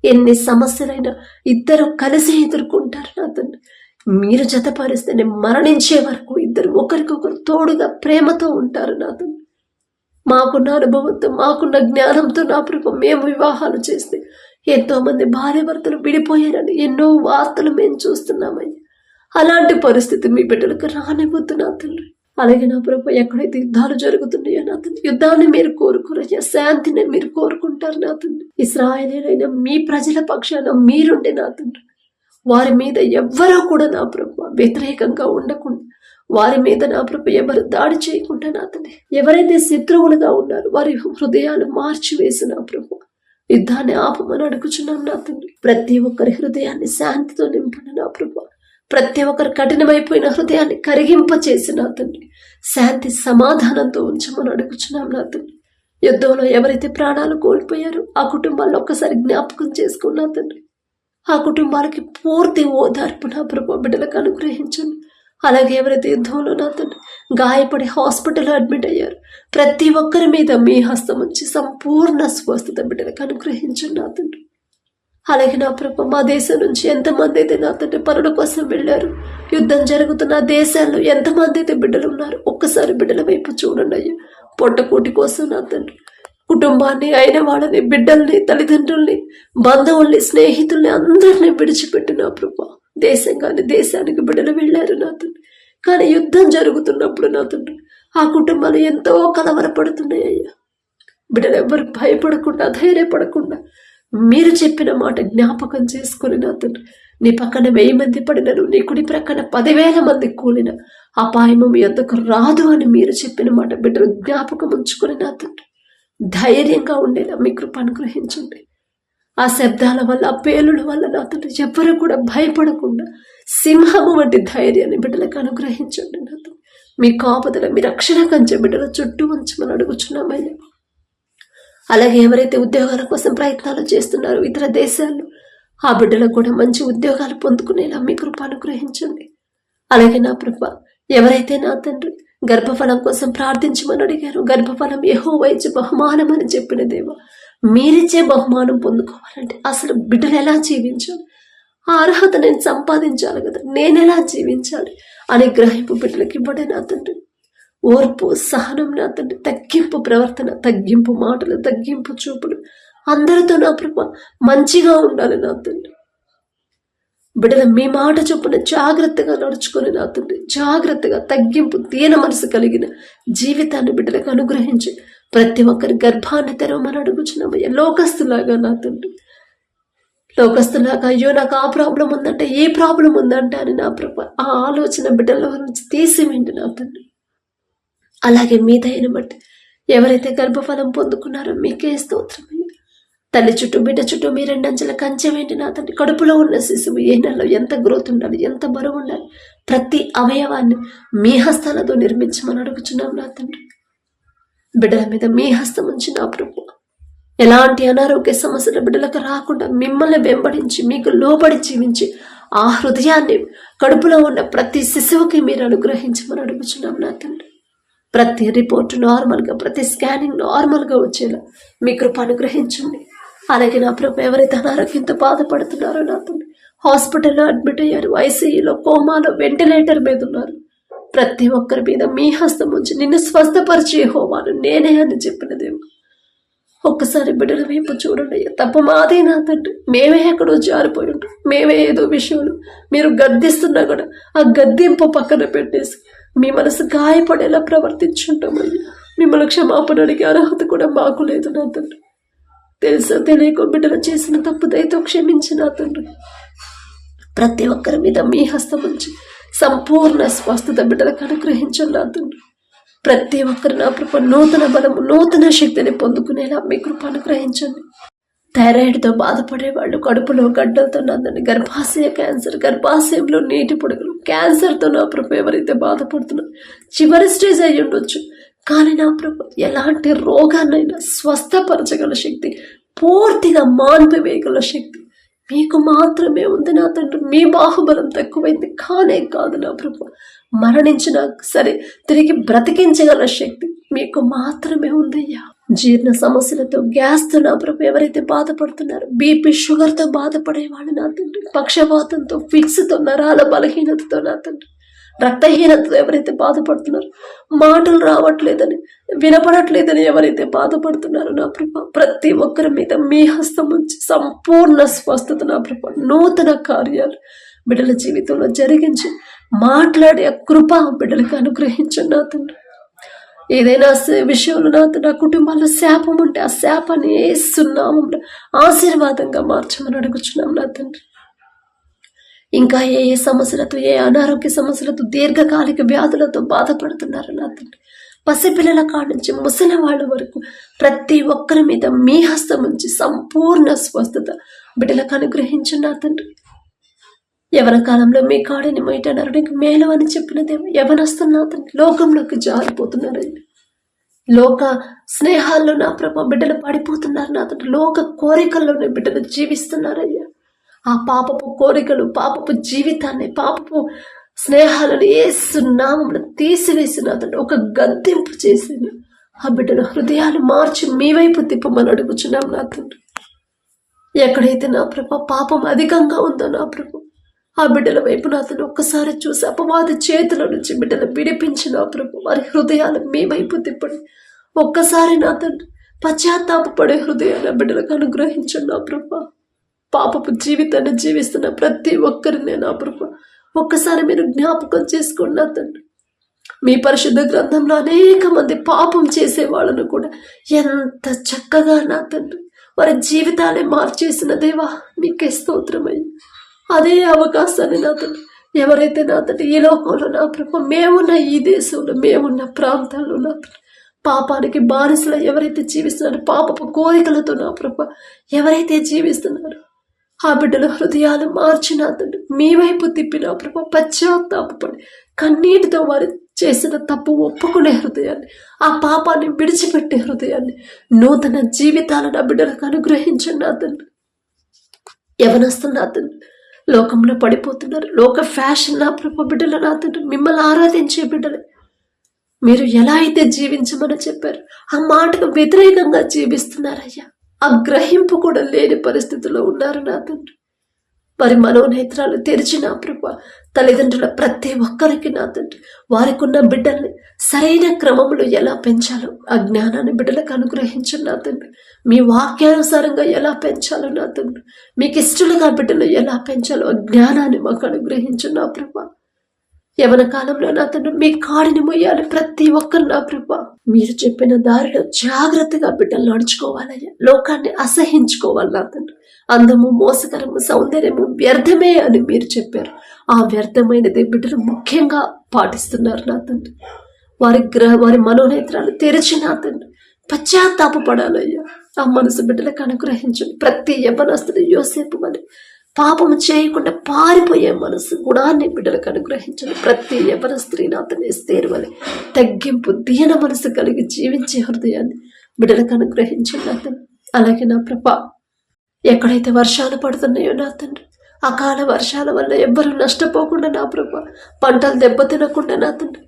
ఎన్ని సమస్యలైనా ఇద్దరు కలిసి ఎదుర్కొంటారు నా తండ్రి. మీరు జతపరిస్తేనే మరణించే వరకు ఇద్దరు ఒకరికొకరు తోడుగా ప్రేమతో ఉంటారు నా తండ్రి. మాకున్న అనుభవంతో, మాకున్న జ్ఞానంతో నా ప్రభు మేము వివాహాలు చేస్తే ఎంతో మంది భార్య భర్తలు విడిపోయారని ఎన్నో వార్తలు మేము చూస్తున్నామయ్యా. అలాంటి పరిస్థితి మీ బిడ్డలకు రానివ్వద్దు నా తండ్రి. అలాగే నా ప్రభు ఎక్కడైతే యుద్ధాలు జరుగుతున్నాయో నా తండ్రి, యుద్ధాన్ని మీరు కోరుకోరయ్యా, శాంతిని మీరు కోరుకుంటారు నా తండ్రి. ఇశ్రాయేలీయులైన మీ ప్రజల పక్షాన మీరుండే నా తండ్రి, వారి మీద ఎవ్వరూ కూడా నా ప్రభు వ్యతిరేకంగా ఉండకుండా, వారి మీద నా ప్రభు ఎవరు దాడి చేయకుండా నా తండ్రి, ఎవరైతే శత్రువులుగా ఉన్నారో వారి హృదయాలు మార్చివేసి నా ప్రభు యుద్ధాన్ని ఆపమని అడుగుచున్నాం నా తండ్రి. ప్రతి ఒక్కరి హృదయాన్ని శాంతితో నింపండి నా ప్రభు. ప్రతి ఒక్కరు కఠినమైపోయిన హృదయాన్ని కరిగింపచేసి నా తండ్రి శాంతి సమాధానంతో ఉంచమని అడుగుచున్నాం నా తండ్రి. యుద్ధంలో ఎవరైతే ప్రాణాలు కోల్పోయారో ఆ కుటుంబాల్లో ఒక్కసారి జ్ఞాపకం చేసుకున్నా తండ్రి. ఆ కుటుంబాలకి పూర్తి ఓదార్పు నా ప్రభు బిడ్డలకు అనుగ్రహించండి. అలాగే ఎవరైతే యుద్ధంలో నా తండ్రి గాయపడి హాస్పిటల్లో అడ్మిట్ అయ్యారు, ప్రతి ఒక్కరి మీద మీ హస్తం ఉంచి సంపూర్ణ స్వస్థత బిడ్డలకు అనుగ్రహించండి నా తండ్రి. అలాగే నా ప్రభు మా దేశం నుంచి ఎంతమంది అయితే నా తండ్రి పనుల కోసం వెళ్ళారు, యుద్ధం జరుగుతున్న దేశాల్లో ఎంతమంది అయితే బిడ్డలు ఉన్నారు, ఒక్కసారి బిడ్డల వైపు చూడండి అయ్యా. పొట్టకూటి కోసం నా తండ్రి కుటుంబాన్ని, అయిన వాళ్ళని, బిడ్డల్ని, తల్లిదండ్రుల్ని, బంధువుల్ని, స్నేహితుల్ని అందరినీ విడిచిపెట్టి నా ప్రభు దేశానికి బిడ్డలు వెళ్ళారు నా తండ్రి. కానీ యుద్ధం జరుగుతున్నప్పుడు నా తండ్రి ఆ కుటుంబాలు ఎంతో కలవరపడుతున్నాయ్యా. బిడ్డలు ఎవరు భయపడకుండా, ధైర్యపడకుండా మీరు చెప్పిన మాట జ్ఞాపకం చేసుకుని నా తండ్రి, నీ పక్కన 1000 మంది పడినను, నీ కుడి ప్రక్కన 10,000 మంది కూలిన అపాయము మీ వద్దకు రాదు అని మీరు చెప్పిన మాట బిడ్డలు జ్ఞాపకం ఉంచుకుని నా తండ్రి ధైర్యంగా ఉండేలా మీ కృప అనుగ్రహించండి. ఆ శబ్దాల వల్ల, ఆ పేలుల వల్ల నా తండ్రి ఎవ్వరూ కూడా భయపడకుండా సింహము వంటి ధైర్యాన్ని బిడ్డలకు అనుగ్రహించండి నా తండ్రి. మీ కాపుదల, మీ రక్షణ కంచె బిడ్డల చుట్టూ ఉంచమని అడుగుచున్నామయ్యా. అలాగే ఎవరైతే ఉద్యోగాల కోసం ప్రయత్నాలు చేస్తున్నారో ఇతర దేశాల్లో, ఆ బిడ్డలకు కూడా మంచి ఉద్యోగాలు పొందుకునేలా మీ కృప అనుగ్రహించండి. అలాగే నా ప్రభ ఎవరైతే నా తండ్రి గర్భఫలం కోసం ప్రార్థించమని అడిగారు, గర్భఫలం యెహోవా ఇచ్చే బహుమానం అని చెప్పిన దేవా, మీరిచ్చే బహుమానం పొందుకోవాలంటే అసలు బిడ్డలు ఎలా జీవించాలి, ఆ అర్హత నేను సంపాదించాలి కదా, నేను ఎలా జీవించాలి, అనే గ్రహింపు బిడ్డలకి ఇవ్వడే నా తండ్రి. ఓర్పు, సహనం నా తండ్రి, తగ్గింపు ప్రవర్తన, తగ్గింపు మాటలు, తగ్గింపు చూపులు, అందరితో నా ప్రభ మంచిగా ఉండాలి నా తండ్రి. బిడ్డల మీ మాట చొప్పున జాగ్రత్తగా నడుచుకొని నా తండ్రి, జాగ్రత్తగా తగ్గింపు, దీన మనసు కలిగిన జీవితాన్ని బిడ్డలకు అనుగ్రహించి ప్రతి ఒక్కరి గర్భాన్ని తెరవమని అడుగుచున్నామయ్యా. లోకస్తులాగా నా తండ్రి, లోకస్తులాగా అయ్యో నాకు ఆ ప్రాబ్లం ఉందంటే, ఏ ప్రాబ్లం ఉందంటే అని నా ప్రభ ఆ ఆలోచన బిడ్డల నుంచి తీసివేయండి నా తండ్రి. అలాగే మీ దయను బట్టి ఎవరైతే గర్భఫలం పొందుకున్నారో మీకే స్తోత్రమయ్యా. తల్లి చుట్టూ బిడ్డ చుట్టూ మీ రెండంచెల కంచె వేయండి నా తండ్రి. కడుపులో ఉన్న శిశువు ఏ నెలలో ఎంత గ్రోత్ ఉండాలి, ఎంత బరువు ఉండాలి, ప్రతి అవయవాన్ని మీ హస్తాలతో నిర్మించమని అడుగుచున్నాం నా తండ్రి. బిడ్డల మీద మీ హస్తం ఉంచి నా ప్రభు ఎలాంటి అనారోగ్య సమస్యల బిడ్డలకు రాకుండా మిమ్మల్ని వెంబడించి మీకు లోబడి జీవించి ఆ హృదయాన్ని కడుపులో ఉన్న ప్రతి శిశువుకి మీరు అనుగ్రహించమని అడుగుచున్నాం నా తండ్రి. ప్రతి రిపోర్ట్ నార్మల్గా, ప్రతి స్కానింగ్ నార్మల్గా వచ్చేలా మీ కృప అనుగ్రహించండి. అలాగే నా ప్రభు ఎవరైతే అనారోగ్యంతో బాధపడుతున్నారో నా తండ్రి, హాస్పిటల్లో అడ్మిట్ అయ్యారు, ఐసీయూలో, కోమాలో, వెంటిలేటర్ మీద ఉన్నారు, ప్రతి ఒక్కరి మీద మీ హస్తం ఉంచి నిన్ను స్వస్థపరిచే హోమాను నేనే అని చెప్పినదేమో ఒక్కసారి బిడ్డల వైపు చూడండి. తప్ప మాదే నా తండ్రి. మేమే ఎక్కడో జారిపోయి ఉంటాం, మేమే ఏదో విషయంలో మీరు గద్దిస్తున్నా కూడా ఆ గద్దింపు పక్కన పెట్టేసి మీ మనసు గాయపడేలా ప్రవర్తించుంటామయ్యా. మిమ్మల్ని క్షమాపణ అడిగే అర్హత కూడా మాకు లేదు నా తండ్రి. తెలుసా తెలియక బిడ్డలు చేసిన తప్పు దయతో క్షమించి నా తండ్రి. ప్రతి ఒక్కరి మీద మీ హస్తం ఉంచి సంపూర్ణ స్వస్థత బిడ్డలకు అనుగ్రహించండి నా తండ్రి. ప్రతి ఒక్కరు నా కృప నూతన బలము, నూతన శక్తిని పొందుకునేలా మీ కృప అనుగ్రహించండి. థైరాయిడ్తో బాధపడే వాళ్ళు, కడుపులో గడ్డలతో నందని, గర్భాశయ క్యాన్సర్, గర్భాశయంలో నీటి పొడుగులు, క్యాన్సర్తో నా ప్రభు ఎవరైతే బాధపడుతున్నారో చివరి స్టేజ్ అయ్యి ఉండొచ్చు, కానీ నా ప్రభు ఎలాంటి రోగాన్నైనా స్వస్థపరచగల శక్తి, పూర్తిగా మాన్పివేయగల శక్తి మీకు మాత్రమే ఉంది నా తండ్రి. మీ బాహుబలం తక్కువైంది కానే కాదు నా ప్రభు. మరణించినా సరే తిరిగి బ్రతికించగల శక్తి మీకు మాత్రమే ఉందయ్యా. జీర్ణ సమస్యలతో, గ్యాస్తో నా ప్రభు ఎవరైతే బాధపడుతున్నారో, బీపీ, షుగర్తో బాధపడేవాళ్ళు నా తండ్రి, పక్షవాతంతో, ఫిక్స్తో, నరాల బలహీనతతో నా తండ్రి, రక్తహీనతతో ఎవరైతే బాధపడుతున్నారో, మాటలు రావట్లేదని, వినపడట్లేదని ఎవరైతే బాధపడుతున్నారో నా ప్రభు ప్రతి ఒక్కరి మీద మీ హస్తం ఉంచి సంపూర్ణ స్వస్థత నా ప్రభు, నూతన కార్యాలు బిడ్డల జీవితంలో జరిగించి మాట్లాడే కృప బిడ్డలకు అనుగ్రహించండి నా తండ్రి. ఏదైనా విషయంలో నా కుటుంబాల్లో శాపం ఉంటే ఆ శాపాన్ని యేసునామములో ఆశీర్వాదంగా మార్చమని అడుగుచున్నాం నా తండ్రి. ఇంకా ఏ సమస్యలతో, ఏ అనారోగ్య సమస్యలతో, దీర్ఘకాలిక వ్యాధులతో బాధపడుతున్నారు నా తండ్రి, పసిపిల్లల కాడ నుంచి ముసలి వాళ్ళ వరకు ప్రతి ఒక్కరి మీద మీ హస్తం ఉంచి సంపూర్ణ స్వస్థత బిడ్డలకు అనుగ్రహించండి నా తండ్రి. యవన కాలంలో మీ కాడిని మొయ్యటన్నారు, నీకు మేలు అని చెప్పినదేమో యవనస్తున్నా తండ్రి లోకంలోకి జారిపోతున్నారండి. లోక స్నేహాల్లో నా ప్రభ బిడ్డలు పడిపోతున్నారు నా తండ్రి. లోక కోరికల్లోనే బిడ్డలు జీవిస్తున్నారయ్యా. ఆ పాపపు కోరికలు, పాపపు జీవితాన్ని, పాపపు స్నేహాలను యేసునామములో తీసివేసిన తండ్రి, ఒక గద్దింపు చేసిన ఆ బిడ్డల హృదయాలు మార్చి మీ వైపు తిప్పమని అడుగుచున్నాం నా తండ్రి. ఎక్కడైతే నా ప్రభ పాపం అధికంగా ఉందో నా ప్రభు ఆ బిడ్డల వైపు నా తండ్రి ఒక్కసారి చూసి అపవాది చేతుల నుంచి బిడ్డలు విడిపించి నా ప్రభు వారి హృదయాలు మీ వైపు తిప్పండి. ఒక్కసారి నా తండ్రి పశ్చాత్తాపడే హృదయాలు బిడ్డలకు అనుగ్రహించండి నా ప్రభు. పాపపు జీవితాన్ని జీవిస్తున్న ప్రతి ఒక్కరినే నా ప్రభు ఒక్కసారి మీరు జ్ఞాపకం చేసుకోండి నా తండ్రి. మీ పరిశుద్ధ గ్రంథంలో అనేక మంది పాపం చేసే వాళ్ళను కూడా ఎంత చక్కగా నా తండ్రి వారి జీవితాన్ని మార్చేసిన దేవా మీకే స్తోత్రమయ్యి. అదే అవకాశాన్ని నా తండ్రి ఎవరైతే నా తండ్రి ఈ లోకంలో నా ప్రభు మేమున్న ఈ దేశంలో, మేమున్న ప్రాంతాల్లో నా తండ్రి పాపానికి బానిసలు ఎవరైతే జీవిస్తున్నారో, పాపపు కోరికలతో నా ప్రభు ఎవరైతే జీవిస్తున్నారో ఆ బిడ్డల హృదయాలు మార్చి నా తండ్రి మీ వైపు తిప్పిన ప్రభు పశ్చాత్తాపడి కన్నీటితో వారు చేసిన తప్పు ఒప్పుకునే హృదయాన్ని, ఆ పాపాన్ని విడిచిపెట్టే హృదయాన్ని, నూతన జీవితాలను ఆ బిడ్డలకు అనుగ్రహించండి నా తండ్రి. యవనస్తున్న నా తండ్రి లోకంలో పడిపోతున్నారు. లోక ఫ్యాషన్ నా ప్రభు బిడ్డలు నా తండ్రి మిమ్మల్ని ఆరాధించే బిడ్డలు మీరు ఎలా అయితే జీవించమని చెప్పారు ఆ మాటకు వ్యతిరేకంగా జీవిస్తున్నారయ్యా. ఆ గ్రహింపు కూడా లేని పరిస్థితిలో ఉన్నారు నా తండ్రి. వారి మనోనేత్రాలు తెరిచి నా ప్రభా తల్లిదండ్రుల ప్రతి ఒక్కరికి నా తండ్రి వారికి ఉన్న బిడ్డల్ని సరైన క్రమంలో ఎలా పెంచాలో ఆ జ్ఞానాన్ని బిడ్డలకు అనుగ్రహించు నా తండ్రి. మీ వాక్యానుసారంగా ఎలా పెంచాలో నా తండ్రి, మీకు ఇష్టలుగా బిడ్డలు ఎలా పెంచాలో ఆ జ్ఞానాన్ని మాకు అనుగ్రహించు నా ప్రభా. యవన కాలంలో నా తండ్రి మీ కాడిని మొయ్యాలి ప్రతి ఒక్కరు నా ప్రభా. మీరు చెప్పిన దారిలో జాగ్రత్తగా బిడ్డలు నడుచుకోవాలయ్యా. లోకాన్ని అసహించుకోవాలి నా తండ్రి. అందము, మోసకరము, సౌందర్యము వ్యర్థమే అని మీరు చెప్పారు. ఆ వ్యర్థమైనది బిడ్డలు ముఖ్యంగా పాటిస్తున్నారు నా తండ్రి. వారి మనోనేత్రాలు తెరిచి నా తండ్రి పశ్చాత్తాపడాలయ్యా. ఆ మనసు బిడ్డలకు అనుగ్రహించండి. ప్రతి యవ్వనస్తుడు యోసేపు అని పాపము చేయకుండా పారిపోయే మనసు గుణాన్ని బిడ్డలకు అనుగ్రహించండి. ప్రతి యవ్వన స్త్రీ నాతను ఎస్తేరు వలె తగ్గింపు దీన మనసు కలిగి జీవించే హృదయాన్ని బిడ్డలకు అనుగ్రహించండి నా తండ్రి. అలాగే నా ప్రభా ఎక్కడైతే వర్షాలు పడుతున్నాయో నా తండ్రి అకాల వర్షాల వల్ల ఎవ్వరూ నష్టపోకుండా నా ప్రభా, పంటలు దెబ్బతినకుండా నా తండ్రి,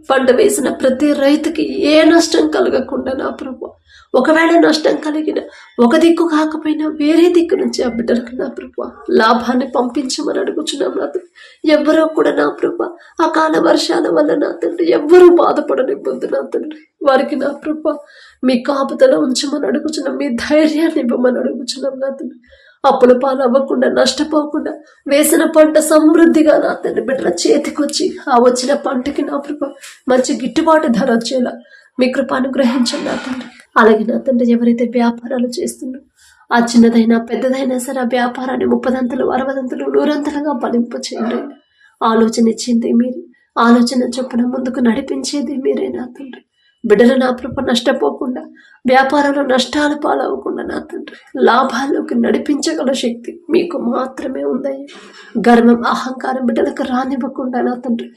పంట వేసిన ప్రతి రైతుకి ఏ నష్టం కలగకుండా నా ప్రభా, ఒకవేళ నష్టం కలిగిన ఒక దిక్కు కాకపోయినా వేరే దిక్కు నుంచి ఆ బిడ్డలకు నా ప్రభా లాభాన్ని పంపించమని అడుగుచున్నాం నా తండ్రి. ఎవ్వరూ కూడా నా ప్రభా అకాల వర్షాల వల్ల నా తండ్రి ఎవ్వరూ బాధపడనివ్వద్దు నా తండ్రి. వారికి నా ప్రభా మీ కాపుదల ఉంచమని అడుగుచున్నాం. మీ ధైర్యాన్ని ఇవ్వమని అడుగుచున్నాం నా తండ్రి. అప్పుల పాలు అవ్వకుండా నష్టపోకుండా వేసిన పంట సమృద్ధిగా నా తండ్రి బిడ్డల చేతికొచ్చి ఆ వచ్చిన పంటకి నా ప్రభా మంచి గిట్టుబాటు ధర వచ్చేలా మీ కృప అనుగ్రహించండి నా తండ్రి. అలాగే నా తండ్రి ఎవరైతే వ్యాపారాలు చేస్తున్నారో ఆ చిన్నదైనా పెద్దదైనా సరే ఆ వ్యాపారాన్ని 30దంతలు 60దంతలు 100ంతలుగా ఫలింప చేయండి. ఆలోచన ఇచ్చింది మీరు, ఆలోచన చొప్పున ముందుకు నడిపించేది మీరే నా తండ్రి. బిడ్డలు నా ప్రభ నష్టపోకుండా వ్యాపారంలో నష్టాలు పాలవకుండా నా తండ్రి లాభాల్లోకి నడిపించగల శక్తి మీకు మాత్రమే ఉందయ్యా. గర్వం అహంకారం బిడ్డలకు రానివ్వకుండా నా తండ్రి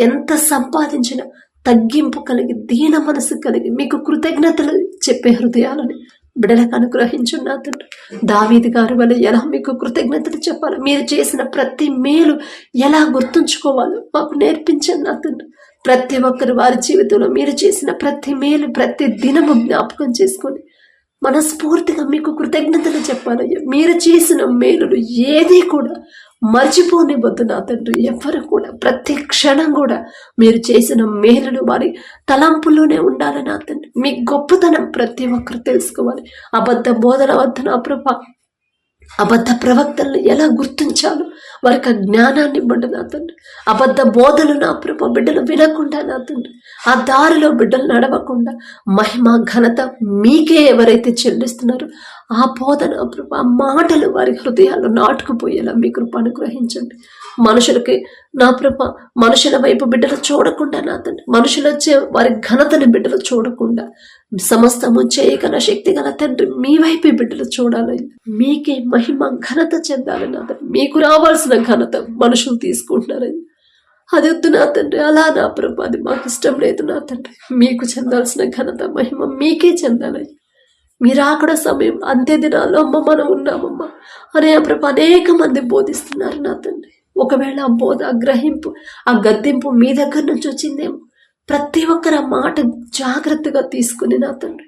ఎంత సంపాదించినా తగ్గింపు కలిగి దీన మనసు కలిగి మీకు కృతజ్ఞతలు చెప్పే హృదయాలని బిడ్డలకు అనుగ్రహించు నా తండ్రి. దావీదు గారి వల్ల ఎలా మీకు కృతజ్ఞతలు చెప్పాలో, మీరు చేసిన ప్రతి మేలు ఎలా గుర్తుంచుకోవాలో మాకు నేర్పించండి నా తండ్రి. ప్రతి ఒక్కరు వారి జీవితంలో మీరు చేసిన ప్రతి మేలు ప్రతి దినము జ్ఞాపకం చేసుకొని మనస్ఫూర్తిగా మీకు కృతజ్ఞతలు చెప్పాలయ్యా. మీరు చేసిన మేలులు ఏది కూడా మర్చిపోనివ్వద్దు నా తండ్రి. ఎవరు కూడా ప్రతి క్షణం కూడా మీరు చేసిన మేలులు వారి తలంపుల్లోనే ఉండాలి నా తండ్రి. మీ గొప్పతనం ప్రతి ఒక్కరు తెలుసుకోవాలి. అబద్ధ బోధన వద్ద నా ప్రభా అబద్ధ ప్రవక్తలను ఎలా గుర్తించాలో వారికి ఆ జ్ఞానాన్ని ఇవ్వండి నా తండ్రి. అబద్ధ బోధలు నా ప్రభా బిడ్డలు వినకుండా నా తండ్రి ఆ దారిలో బిడ్డలు నడవకుండా మహిమ ఘనత మీకే ఎవరైతే చెల్లిస్తున్నారో ఆ బోధన ప్రభా ఆ మాటలు వారి హృదయాల్లో నాటుకుపోయేలా మీ కృప అనుగ్రహించండి. మనుషులకి నా ప్రభ మనుషుల వైపు బిడ్డలు చూడకుండా నా తండ్రి మనుషులు వచ్చే వారి ఘనతని బిడ్డలు చూడకుండా సమస్తము చేయగల శక్తి గల తండ్రి మీ వైపే బిడ్డలు చూడాలి. మీకే మహిమ ఘనత చెందాలి నా తండ్రి. మీకు రావాల్సిన ఘనత మనుషులు తీసుకుంటున్నారని అది వద్దు నా తండ్రి. అలా నా ప్రభ అది మాకు ఇష్టం లేదు నా తండ్రి. మీకు చెందాల్సిన ఘనత మహిమ మీకే చెందాలి. మీరు అక్కడ సమయం అంత్య దినాల్లో అమ్మ మనం ఉన్నామమ్మ అనే ప్రభ అనేక మంది బోధిస్తున్నారు నా తండ్రి. ఒకవేళ ఆ బోధ ఆ గ్రహింపు ఆ గద్దింపు మీ దగ్గర నుంచి వచ్చిందేమో ప్రతి ఒక్కరు ఆ మాట జాగ్రత్తగా తీసుకుని నా తండ్రి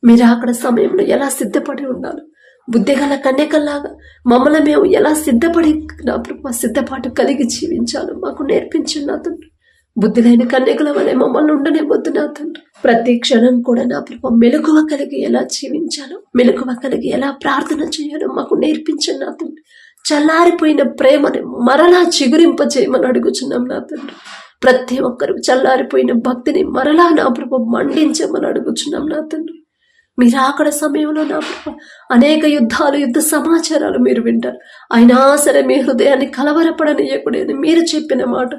మీరు అక్కడ సమయంలో ఎలా సిద్ధపడి ఉండాలి, బుద్ధిగల కన్యకల్లాగా మమ్మల్ని మేము ఎలా సిద్ధపడి నా ప్రభు సిద్ధపాటు కలిగి జీవించాలో మాకు నేర్పించండి నా తండ్రి. బుద్ధి లేని కన్యకల వలె మమ్మల్ని ఉండనివ్వద్దు నా తండ్రి. ప్రతి క్షణం కూడా నా ప్రభు మెలకువ కలిగి ఎలా జీవించాలో మెలకువ కలిగి ఎలా ప్రార్థన చేయాలో మాకు నేర్పించండి నా తండ్రి. చల్లారిపోయిన ప్రేమని మరలా చిగురింప చేయమని అడుగుచున్నాం నా తండ్రి. ప్రతి ఒక్కరు చల్లారిపోయిన భక్తిని మరలా నా ప్రభు మండించమని అడుగుచున్నాం నా తండ్రి. మీరు అక్కడ సమయంలో నా ప్రభు అనేక యుద్ధాలు యుద్ధ సమాచారాలు మీరు వింటారు. అయినా సరే మీ హృదయాన్ని కలవరపడనీయకూడదు మీరు చెప్పిన మాట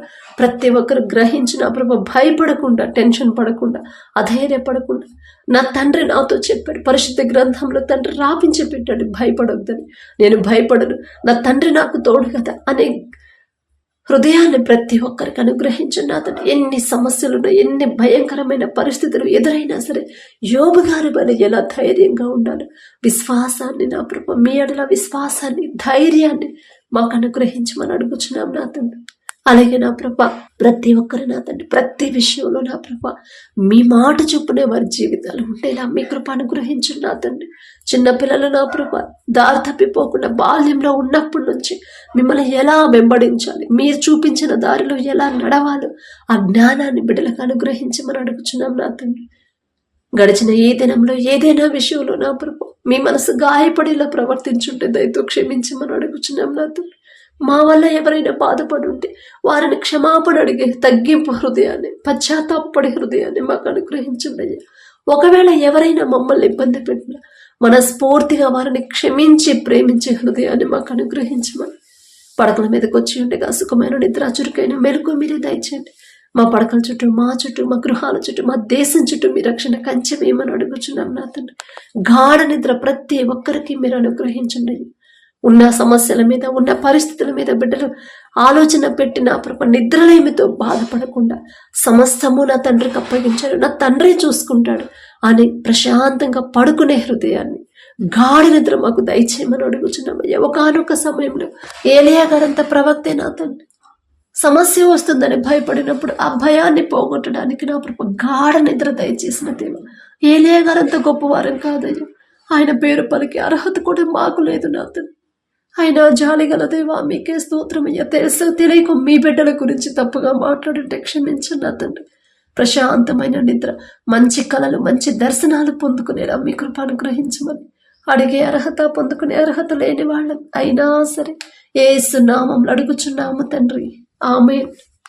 ప్రతి ఒక్కరు గ్రహించి నా ప్రభు భయపడకుండా టెన్షన్ పడకుండా అధైర్యపడకుండా నా తండ్రి నాతో చెప్పాడు పరిశుద్ధ గ్రంథంలో తండ్రి రాపించి పెట్టాడు భయపడొద్దని. నేను భయపడను నా తండ్రి నాకు తోడు కదా అనే హృదయాన్ని ప్రతి ఒక్కరికి అనుగ్రహించండి నా తండ్రి. ఎన్ని సమస్యలు ఎన్ని భయంకరమైన పరిస్థితులు ఎదురైనా సరే యోబు గారి వల్ల ఎలా ధైర్యంగా ఉండాలి విశ్వాసాన్ని నా ప్రభు మీ ఎడల విశ్వాసాన్ని ధైర్యాన్ని మాకు అనుగ్రహించమని అడుగుచున్నాం నా తండ్రి. అలాగే నా ప్రభ ప్రతి ఒక్కరు నా తండ్రి ప్రతి విషయంలో నా ప్రభ మీ మాట చొప్పునే వారి జీవితాలు ఉండేలా మీ కృప అనుగ్రహించండి నా తండ్రి. చిన్నపిల్లలు నా ప్రభ దారి తప్పిపోకుండా బాల్యంలో ఉన్నప్పటి నుంచి మిమ్మల్ని ఎలా వెంబడించాలి, మీరు చూపించిన దారిలో ఎలా నడవాలో ఆ జ్ఞానాన్ని బిడ్డలకు అనుగ్రహించమని అడుగుచున్నాం నా తండ్రి. గడిచిన ఏ దినంలో ఏదైనా విషయంలో నా ప్రభు మీ మనసు గాయపడేలా ప్రవర్తించుంటే దయతో క్షమించమని అడుగుచున్నాం నా తండ్రి. మా వల్ల ఎవరైనా బాధపడి ఉంటే వారిని క్షమాపణ అడిగే తగ్గింపు హృదయాన్ని, పశ్చాత్తాపడే హృదయాన్ని మాకు అనుగ్రహించండి అయ్యా. ఒకవేళ ఎవరైనా మమ్మల్ని ఇబ్బంది పెట్టినా మనస్ఫూర్తిగా వారిని క్షమించి ప్రేమించే హృదయాన్ని మాకు అనుగ్రహించమని పడకల మీదకి వచ్చి ఉండగా సుఖమైన నిద్ర చురుకైన మెలకు మీరే దయచేయండి. మా పడకల చుట్టూ, మా చుట్టూ, మా గృహాల చుట్టూ, మా దేశం చుట్టూ మీ రక్షణ కంచె వేయమని అడుగుచున్నాం నా తండ్రి. గాఢ నిద్ర ప్రతి ఒక్కరికి మీరు అనుగ్రహించండి. ఉన్న సమస్యల మీద, ఉన్న పరిస్థితుల మీద బిడ్డలు ఆలోచన పెట్టి నా ప్రభ నిద్రలేమితో బాధపడకుండా సమస్తము నా తండ్రికి అప్పగించాడు, నా తండ్రి చూసుకుంటాడు అని ప్రశాంతంగా పడుకునే హృదయాన్ని, గాఢ నిద్ర మాకు దయచేయమని అడుగుచున్నామయ్యా. ఒకానొక సమయంలో ఏలియా గారంత ప్రవక్తే నా తండ్రి సమస్య వస్తుందని భయపడినప్పుడు ఆ భయాన్ని పోగొట్టడానికి నా ప్రభ గాఢ నిద్ర దయచేసిన దేవ. ఏలియా గారంత గొప్పవారం కాదయ్యా, ఆయన పేరు పలికి అర్హత కూడా మాకు లేదు నా తండ్రి. ఆయన జాలిగల దేవా, మీకే స్తోత్రమయ్యా. తెలుసు తెలియక మీ బిడ్డల గురించి తప్పుగా మాట్లాడుంటే క్షమించండి నా తండ్రి. ప్రశాంతమైన నిద్ర, మంచి కళలు, మంచి దర్శనాలు పొందుకునేలా మీ కృప అనుగ్రహించమని అడిగే అర్హత, పొందుకునే అర్హత లేని వాళ్ళం అయినా సరే యేసు నామములో అడుగుచున్నాము తండ్రి. ఆమేన్.